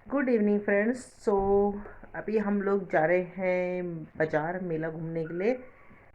Good evening friends. सो अभी हम लोग जा रहे हैं बाजार मेला घूमने के लिए।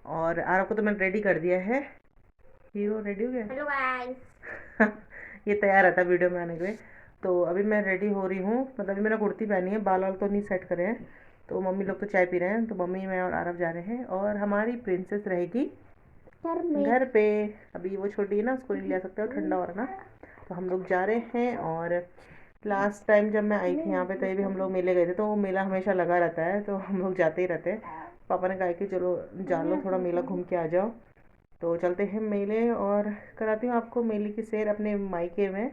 और आरव को तो मैंने रेडी कर दिया है। हीरो रेडी हो गया। Hello guys. ये तैयार रहता वीडियो में आने के लिए। तो अभी मैं रेडी हो रही हूँ, मतलब अभी मैंने कुर्ती पहनी है, बाल वाल तो नहीं सेट करे हैं। तो मम्मी लोग तो चाय पी रहे हैं, तो मम्मी मैं और आरव जा रहे हैं और हमारी प्रिंसेस रहेगी घर पे। अभी वो छोटी है ना, उसको नहीं ले सकते और ठंडा हो रहा ना। तो हम लोग जा रहे हैं। और लास्ट टाइम जब मैं आई थी यहाँ पे तभी भी हम लोग मेले गए थे, तो वो मेला हमेशा लगा रहता है, तो हम लोग जाते ही रहते हैं। पापा ने कहा कि चलो जा लो, थोड़ा मेला घूम के आ जाओ। तो चलते हैं मेले और कराती हूँ आपको मेले की सैर अपने मायके में।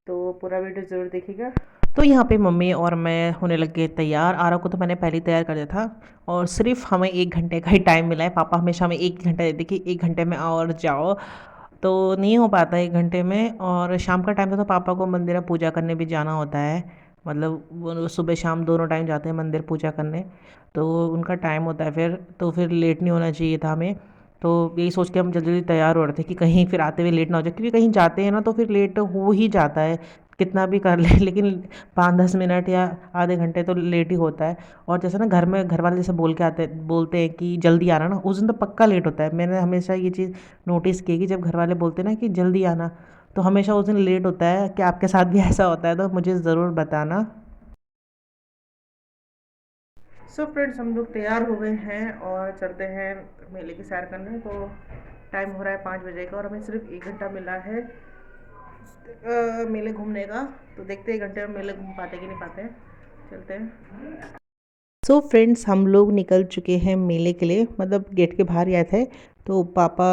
तो पूरा वीडियो ज़रूर देखिएगा। तो यहाँ पे मम्मी और मैं होने लग गए तैयार। आरव को तो मैंने पहले ही तैयार कर दिया था और सिर्फ हमें 1 घंटे का ही टाइम मिला है। पापा हमेशा हमें 1 घंटा देते कि 1 घंटे में आओ और जाओ, तो नहीं हो पाता 1 घंटे में। और शाम का टाइम था तो पापा को मंदिर में पूजा करने भी जाना होता है, मतलब वो सुबह शाम दोनों टाइम जाते हैं मंदिर पूजा करने। तो उनका टाइम होता है फिर, तो फिर लेट नहीं होना चाहिए था हमें। तो यही सोच के हम जल्दी जल्दी तैयार हो रहे थे कि कहीं फिर आते हुए लेट ना हो जाए, क्योंकि कहीं जाते हैं ना तो फिर लेट हो ही जाता है कितना भी कर ले। लेकिन 5-10 मिनट या आधे घंटे तो लेट ही होता है। और जैसे ना घर में घर वाले जैसे बोलते हैं कि जल्दी आना ना, उस दिन तो पक्का लेट होता है। मैंने हमेशा ये चीज़ नोटिस की कि जब घर वाले बोलते हैं ना कि जल्दी आना, तो हमेशा उस दिन लेट होता है। कि आपके साथ भी ऐसा होता है तो मुझे ज़रूर बताना। सो फ्रेंड्स, हम लोग तैयार हो गए हैं और चलते हैं मेले की सैर करने। तो टाइम हो रहा है 5 बजे का और हमें सिर्फ 1 घंटा मिला है मेले घूमने का। तो देखते हैं 1 घंटे में मेले घूम पाते कि नहीं पाते। चलते हैं। सो फ्रेंड्स, हम लोग निकल चुके हैं मेले के लिए, मतलब गेट के बाहर ही आए थे। तो पापा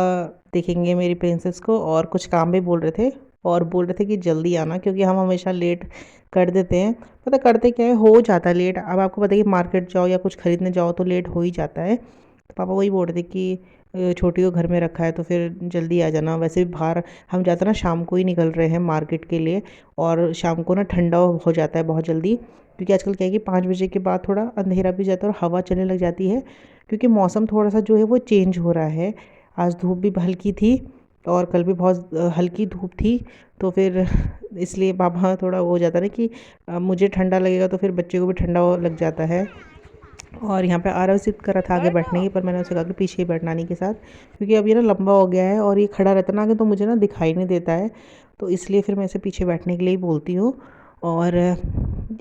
देखेंगे मेरी प्रिंसेस को और कुछ काम भी बोल रहे थे। और बोल रहे थे कि जल्दी आना, क्योंकि हम हमेशा लेट कर देते हैं। पता करते क्या है, हो जाता है लेट। अब आपको पता है कि मार्केट जाओ या कुछ खरीदने जाओ तो लेट हो ही जाता है। तो पापा वही बोल रहे थे कि छोटी को घर में रखा है तो फिर जल्दी आ जाना। वैसे भी बाहर हम जाते ना शाम को ही निकल रहे हैं मार्केट के लिए। और शाम को ना ठंडा हो जाता है बहुत जल्दी, क्योंकि आजकल क्या है कि 5 बजे के बाद थोड़ा अंधेरा भी जाता है और हवा चलने लग जाती है, क्योंकि मौसम थोड़ा सा जो है वो चेंज हो रहा है। आज धूप भी हल्की थी और कल भी बहुत हल्की धूप थी। तो फिर इसलिए पापा थोड़ा वो हो जाता है ना कि मुझे ठंडा लगेगा तो फिर बच्चे को भी ठंडा लग जाता है। और यहाँ पे आरव जिद कर रहा था आगे बैठने की, पर मैंने उसे कहा कि पीछे ही बैठना नानी के साथ, क्योंकि अब ये ना लंबा हो गया है और ये खड़ा रहता ना आगे तो मुझे ना दिखाई नहीं देता है। तो इसलिए फिर मैं इसे पीछे बैठने के लिए ही बोलती हूँ। और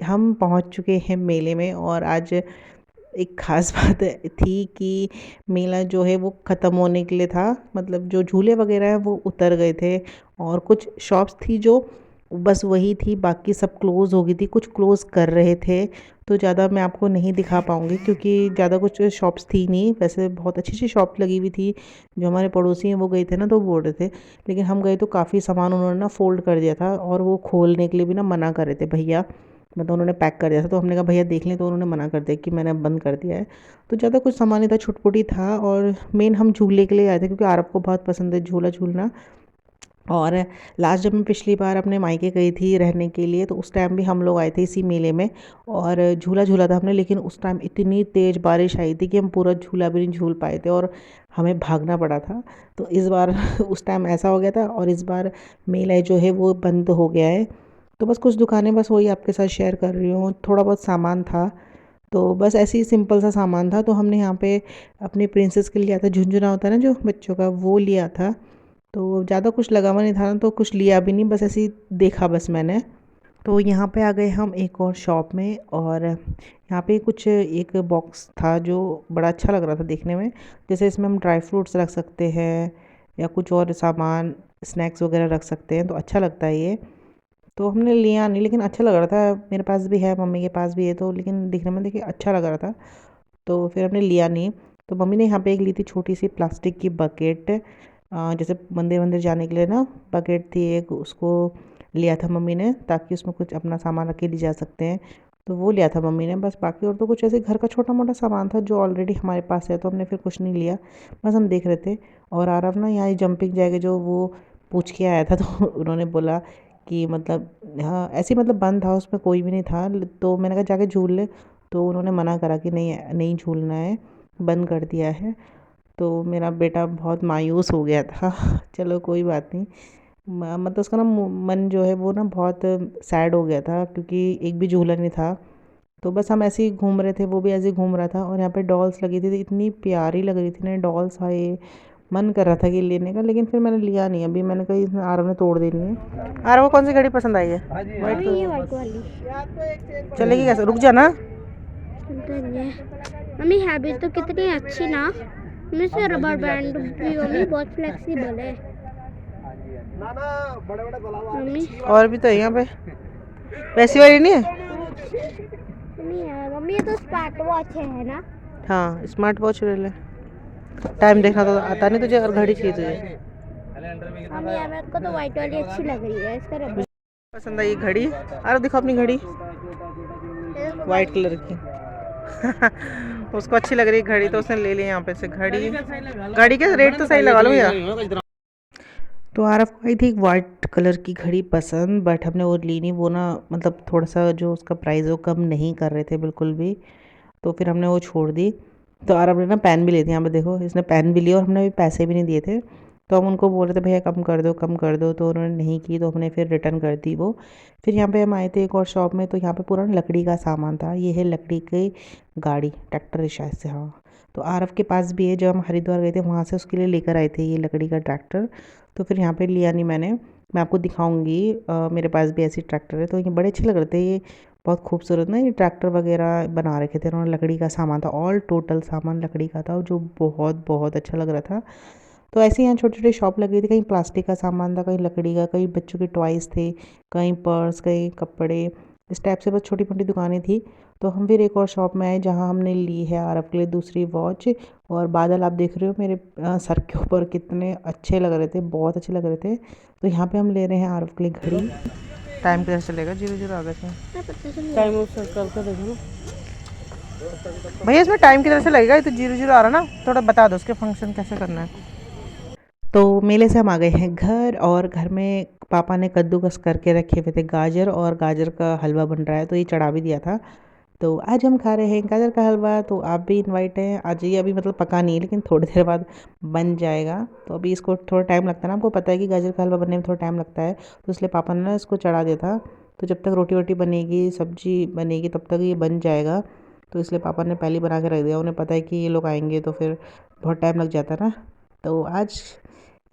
हम पहुँच चुके हैं मेले में। और आज एक ख़ास बात थी कि मेला जो है वो ख़त्म होने के लिए था, मतलब जो झूले वगैरह हैं वो उतर गए थे। और कुछ शॉप्स थी जो बस वही थी, बाकी सब क्लोज़ हो गई थी, कुछ क्लोज़ कर रहे थे। तो ज़्यादा मैं आपको नहीं दिखा पाऊँगी क्योंकि ज़्यादा कुछ शॉप्स थी नहीं। वैसे बहुत अच्छी अच्छी शॉप लगी हुई थी। जो हमारे पड़ोसी हैं वो गए थे ना तो बोल रहे थे, लेकिन हम गए तो काफ़ी सामान उन्होंने ना फ़ोल्ड कर दिया था और वो खोलने के लिए भी ना मना कर रहे थे भैया, मतलब उन्होंने पैक कर दिया था। तो हमने कहा भैया देख लें, तो उन्होंने मना कर दिया कि मैंने बंद कर दिया है। तो ज़्यादा कुछ सामान नहीं था, छुटपुटी था। और मेन हम झूले के लिए आए थे क्योंकि आरव को बहुत पसंद है झूला झूलना। और लास्ट जब मैं पिछली बार अपने मायके गई थी रहने के लिए तो उस टाइम भी हम लोग आए थे इसी मेले में और झूला झूला था हमने। लेकिन उस टाइम इतनी तेज़ बारिश आई थी कि हम पूरा झूला भी नहीं झूल पाए थे और हमें भागना पड़ा था। तो इस बार उस टाइम ऐसा हो गया था और इस बार मेला जो है वो बंद हो गया है। तो बस कुछ दुकानें, बस वही आपके साथ शेयर कर रही हूँ। थोड़ा बहुत सामान था, तो बस ऐसे ही सिंपल सा सामान था। तो हमने यहाँ पे अपनी प्रिंसेस के लिए लिया था, झुंझुना होता है ना जो बच्चों का, वो लिया था। तो ज़्यादा कुछ लगा हुआ नहीं था ना, तो कुछ लिया भी नहीं, बस ऐसे ही देखा बस मैंने। तो यहाँ पे आ गए हम एक और शॉप में। और यहाँ पे कुछ एक बॉक्स था जो बड़ा अच्छा लग रहा था देखने में। जैसे इसमें हम ड्राई फ्रूट्स रख सकते हैं या कुछ और सामान स्नैक्स वगैरह रख सकते हैं, तो अच्छा लगता है ये। तो हमने लिया नहीं, लेकिन अच्छा लग रहा था। मेरे पास भी है, मम्मी के पास भी है, तो लेकिन दिखने में देखिए अच्छा लग रहा था, तो फिर हमने लिया नहीं। तो मम्मी ने यहाँ पे एक ली थी छोटी सी प्लास्टिक की बकेट, जैसे मंदिर मंदिर जाने के लिए ना बकेट थी एक, उसको लिया था मम्मी ने ताकि उसमें कुछ अपना सामान रख के ले जा सकते हैं। तो वो लिया था मम्मी ने बस। बाकी और तो कुछ ऐसे घर का छोटा मोटा सामान था जो ऑलरेडी हमारे पास है, तो हमने फिर कुछ नहीं लिया, बस हम देख रहे थे। और आरव ना यहाँ जंपिंग जैकेट जो वो पूछ के आया था, तो उन्होंने बोला कि मतलब हाँ ऐसे ही, मतलब बंद था उसमें कोई भी नहीं था। तो मैंने कहा जाके झूल ले, तो उन्होंने मना करा कि नहीं नहीं झूलना है, बंद कर दिया है। तो मेरा बेटा बहुत मायूस हो गया था। चलो कोई बात नहीं, मतलब उसका ना मन जो है वो ना बहुत सैड हो गया था क्योंकि एक भी झूला नहीं था। तो बस हम ऐसे ही घूम रहे थे, वो भी ऐसे ही घूम रहा था और यहाँ पे डॉल्स लगी थी, तो इतनी प्यारी लग रही थी ना डॉल्स। हाँ, ये मन कर रहा था कि लेने का, लेकिन फिर मैंने लिया नहीं। अभी मैंने कहा इसमें आरव ने तोड़ देनी है। आरव को कौन सी घड़ी पसंद आई है? वाइट मम्मी ये वाइट वाली चलेगी कैसे? रुक जा ना। सुनते नहीं है। मम्मी हैबिट तो कितनी अच्छी ना। मम्मी से रबर बैंड भी मम्मी बहुत फ्लेक्सिबल है। मम्मी और भी तो है यहाँ पे, वैसी वाली नहीं है? नहीं है मम्मी, ये तो स्मार्ट वॉच है ना। हाँ, स्मार्ट वॉच ले ले। टाइम देखना तो आता नहीं तुझे, और घड़ी चाहिए तुझे। मम्मी यार मेरे को तो वाइट वाली अच्छी लग रही है, इसका रबर। पसंद आई घड़ी? अरे दिखो अपनी घड़ी, वाइट कलर की। उसको अच्छी लग रही है घड़ी, तो उसने ले ली यहाँ पे से घड़ी। घड़ी के रेट तो सही लगा लो यार। तो आरफ को आई थी एक वाइट कलर की घड़ी पसंद, बट हमने वो ली नहीं। वो ना मतलब थोड़ा सा जो उसका प्राइस है वो कम नहीं कर रहे थे बिल्कुल भी, तो फिर हमने वो छोड़ दी। तो आरफ ने ना पेन भी ली थी, यहाँ पे देखो इसने पेन भी लिया और हमने अभी पैसे भी नहीं दिए थे। तो हम उनको बोल रहे थे भैया कम कर दो कम कर दो, तो उन्होंने नहीं की, तो हमने फिर रिटर्न कर दी वो। फिर यहाँ पे हम आए थे एक और शॉप में, तो यहाँ पे पूरा लकड़ी का सामान था। ये है लकड़ी की गाड़ी, ट्रैक्टर है शायद से, हाँ। तो आरफ के पास भी है, जब हम हरिद्वार गए थे वहाँ से उसके लिए लेकर आए थे ये लकड़ी का ट्रैक्टर। तो फिर यहाँ पे लिया नहीं मैंने, मैं आपको दिखाऊंगी। मेरे पास भी ऐसी ट्रैक्टर है, तो ये बड़े अच्छे लग रहे थे। ये बहुत खूबसूरत ना, ये ट्रैक्टर वगैरह बना रखे थे उन्होंने, लकड़ी का सामान था, ऑल टोटल सामान लकड़ी का था, जो बहुत बहुत अच्छा लग रहा था। तो ऐसे ही यहाँ छोटे छोटे शॉप लगी थी, कहीं प्लास्टिक का सामान था, कहीं लकड़ी का, कहीं बच्चों के टॉयज़ थे, कहीं पर्स, कहीं कपड़े, इस टाइप से बस छोटी मोटी दुकानें थी। तो हम फिर एक और शॉप में आए जहाँ हमने ली है आरव के लिए दूसरी वॉच। और बादल आप देख रहे हो मेरे सर के ऊपर, कितने अच्छे लग रहे थे, बहुत अच्छे लग रहे थे। तो यहाँ पे हम ले रहे हैं आरव के लिए घड़ी। टाइम कैसे चलेगा? 0 0 आ गए थे टाइम, उससे करके देखो ना भैया, इसमें टाइम की तरह से लगेगा। ये तो 0 0 आ रहा ना, थोड़ा बता दो उसके फंक्शन कैसे करना है। तो मेले से हम आ गए हैं घर, और घर में पापा ने कद्दूकस करके रखे हुए थे गाजर, और गाजर का हलवा बन रहा है, तो ये चढ़ा भी दिया था। तो आज हम खा रहे हैं गाजर का हलवा। तो आप भी इनवाइट हैं, आज ये अभी मतलब पका नहीं है, लेकिन थोड़ी देर बाद बन जाएगा। तो अभी इसको थोड़ा टाइम लगता है ना, आपको पता है कि गाजर का हलवा बनने में थोड़ा टाइम लगता है, तो इसलिए पापा ने ना इसको चढ़ा दिया था। तो जब तक रोटी वोटी बनेगी, सब्जी बनेगी, तब तक ये बन जाएगा। तो इसलिए पापा ने पहले ही बना के रख दिया, उन्हें पता है कि ये लोग आएंगे तो फिर बहुत टाइम लग जाता है ना। तो आज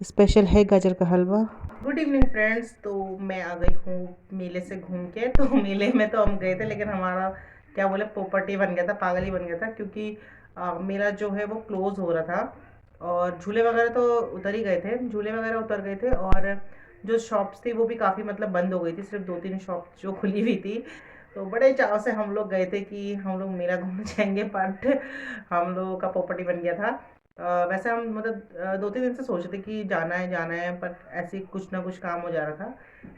स्पेशल है गाजर का हलवा। Good evening friends. तो मैं आ गई हूँ मेले से घूम के। तो मेले में तो हम गए थे, लेकिन हमारा क्या बोले पोपटी बन गया था, पागल ही बन गया था, क्योंकि मेला जो है वो क्लोज़ हो रहा था। और झूले वगैरह तो उतर ही गए थे, झूले वगैरह उतर गए थे, और जो शॉप्स थी वो भी काफ़ी मतलब बंद हो गई थी, सिर्फ 2 3 शॉप जो खुली हुई थी। तो बड़े चाव से हम लोग गए थे कि हम लोग मेला घूमने जाएंगे, बट हम लोगों का पोपटी बन गया था। वैसे हम मतलब 2 3 दिन से सोच रहे थे कि जाना है, पर ऐसे ही कुछ ना कुछ काम हो जा रहा था।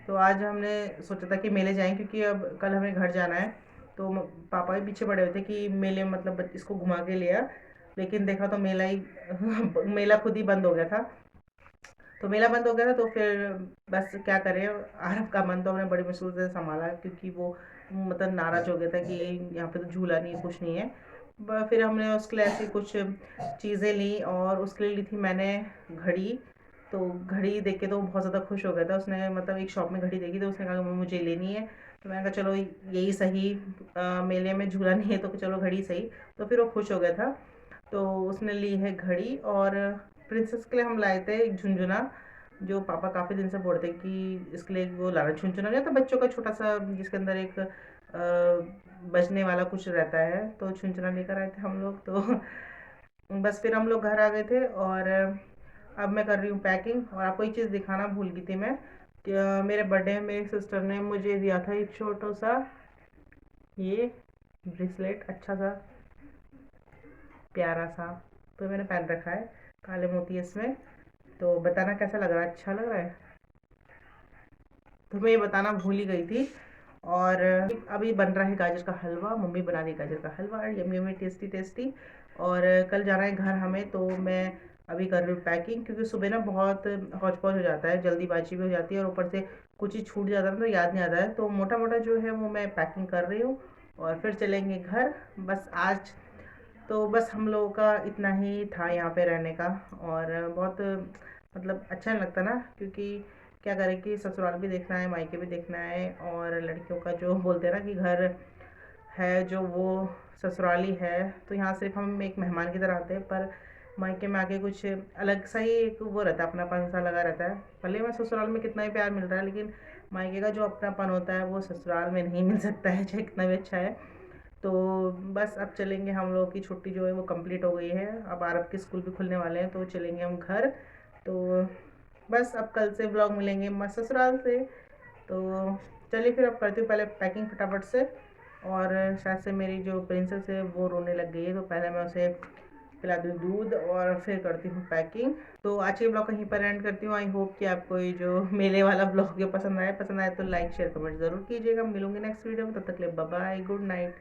तो आज हमने सोचा था कि मेले जाएं, क्योंकि अब कल हमें घर जाना है। तो पापा भी पीछे पड़े हुए थे कि मेले मतलब इसको घुमा के लिया, लेकिन देखा तो मेला ही मेला खुद ही बंद हो गया था। तो मेला बंद हो गया था, तो फिर बस क्या करें, आरव का मन तो हमने बड़ी मुश्किल से संभाला, क्योंकि वो मतलब नाराज़ हो गया था कि यहाँ पे तो झूला नहीं है, कुछ नहीं है। फिर हमने उसके लिए ऐसी कुछ चीज़ें ली, और उसके लिए ली थी मैंने घड़ी। तो घड़ी देख के तो बहुत ज़्यादा खुश हो गया था, उसने मतलब एक शॉप में घड़ी देखी, तो उसने कहा कि मुझे लेनी है। तो मैंने कहा चलो यही सही, मेले में झूला नहीं है तो चलो घड़ी सही। तो फिर वो खुश हो गया था, तो उसने ली है घड़ी। और प्रिंसेस के लिए हम लाए थे एक झुनझुना, जो पापा काफ़ी दिन से बोल रहे थे कि इसके लिए वो लाना। झुनझुना नहीं तो बच्चों का छोटा सा, जिसके अंदर एक बजने वाला कुछ रहता है, तो झुनझुना लेकर आए थे हम लोग। तो बस फिर हम लोग घर आ गए थे, और अब मैं कर रही हूँ पैकिंग। और आपको एक चीज़ दिखाना भूल गई थी मैं, कि मेरे बर्थडे में मेरी सिस्टर ने मुझे दिया था एक छोटा सा ये ब्रेसलेट, अच्छा सा प्यारा सा। तो मैंने पहन रखा है, काले मोती इसमें। तो बताना कैसा लग रहा है, अच्छा लग रहा है? तो मैं ये बताना भूल ही गई थी। और अभी बन रहा है गाजर का हलवा, मम्मी बना रही है गाजर का हलवा, यम्मी यम्मी टेस्टी टेस्टी। और कल जाना है घर हमें, तो मैं अभी कर रही हूँ पैकिंग, क्योंकि सुबह ना बहुत हौच पौच हो जाता है, जल्दीबाजी भी हो जाती है, और ऊपर से कुछ चीज़ छूट जाता है तो याद नहीं आता है। तो मोटा मोटा जो है वो मैं पैकिंग कर रही हूँ, और फिर चलेंगे घर। बस आज तो बस हम लोगों का इतना ही था यहाँ पे रहने का। और बहुत मतलब अच्छा नहीं लगता ना, क्योंकि क्या करें कि ससुराल भी देखना है, मायके भी देखना है, और लड़कियों का जो बोलते हैं ना कि घर है जो वो ससुराल ही है। तो यहाँ सिर्फ हम एक मेहमान की तरह आते हैं, पर मायके में आके कुछ अलग सा ही एक वो रहता है, अपनापन सा लगा रहता है। भले मैं ससुराल में कितना ही प्यार मिल रहा है, लेकिन मायके का जो अपनापन होता है वो ससुराल में नहीं मिल सकता है, चाहे कितना भी अच्छा है। तो बस अब चलेंगे, हम लोग की छुट्टी जो है वो कंप्लीट हो गई है, अब आरब के स्कूल भी खुलने वाले हैं, तो चलेंगे हम घर। तो बस अब कल से ब्लॉग मिलेंगे मस्त ससुराल से। तो चलिए फिर अब करती हूँ पहले पैकिंग फटाफट से। और शायद से मेरी जो प्रिंसेस है वो रोने लग गई है, तो पहले मैं उसे पिला दूँ दूध और फिर करती हूँ पैकिंग। तो आज के ब्लॉग कहीं पर एंड करती हूँ। आई होप कि आपको ये जो मेले वाला ब्लॉग पसंद आए तो लाइक शेयर कमेंट ज़रूर कीजिएगा। मिलूंगी नेक्स्ट वीडियो में, तब तक के लिए बाय बाय, गुड नाइट।